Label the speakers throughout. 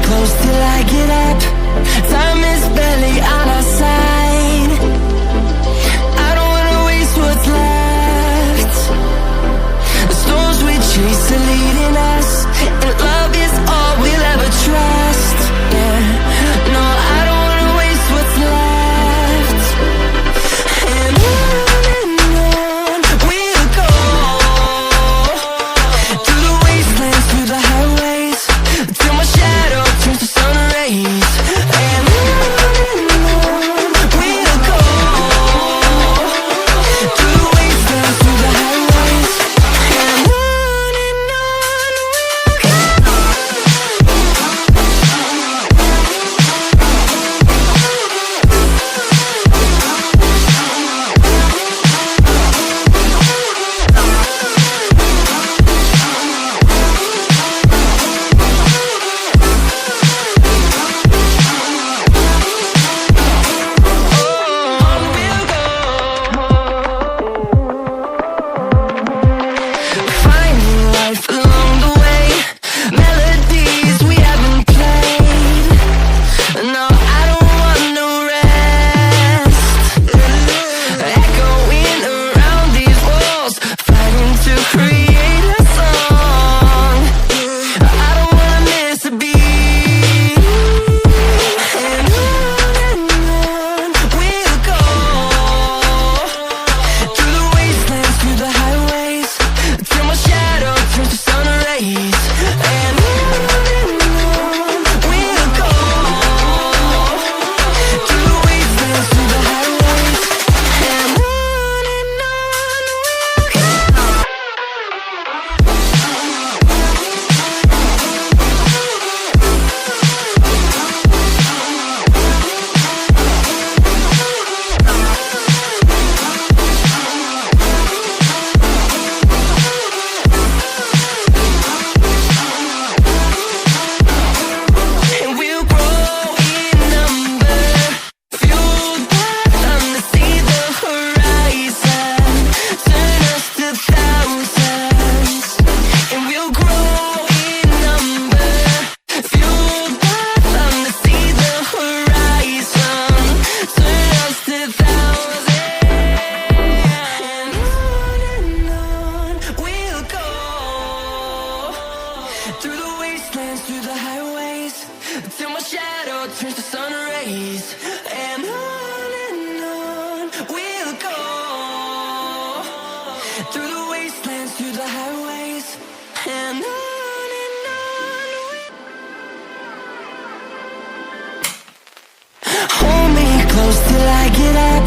Speaker 1: close till I get up. Time is barely on our side. I don't wanna waste what's left. The storms we chase are leading us, and love is all we'll ever trust. Yeah, no, I don't wanna waste what's left. And on we'll go, through the wastelands, through the highways, till my shadow turns to sun rays. And on we'll go, through the wastelands, through the highways, and on we'll go. Finding life along the way, melodies we haven't played. No, I don't want no rest. Echoing around these walls, fighting to create a song. I don't wanna miss a beat. And on we'll go, through the wastelands, through the highways, till my shadow turns to sun rays. And on we'll go, through the wastelands, through the highways, and on we'll go. And we'll grow in number, fueled by them to see the horizon, turn us to thousands. And we'll grow in number, fueled by them to see the horizon, turn us to thousands. And on we'll go, through the wastelands, through the highways, till my shadow turns to sun rays. And on we'll go, through the wastelands, through the highways, and on. Hold me close till I get up.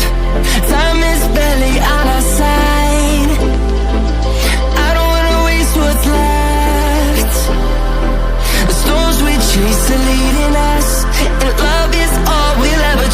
Speaker 1: Time is barely on our side. I don't wanna waste what's left. The storms we chase are leading us, and love is all we'll ever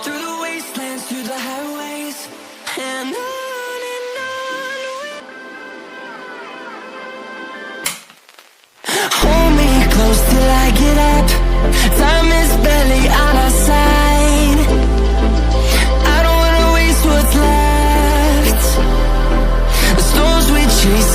Speaker 1: through the wastelands, through the highways, and on and on. Hold me close till I get up. Time is barely on our side. I don't wanna waste what's left. The storms we chase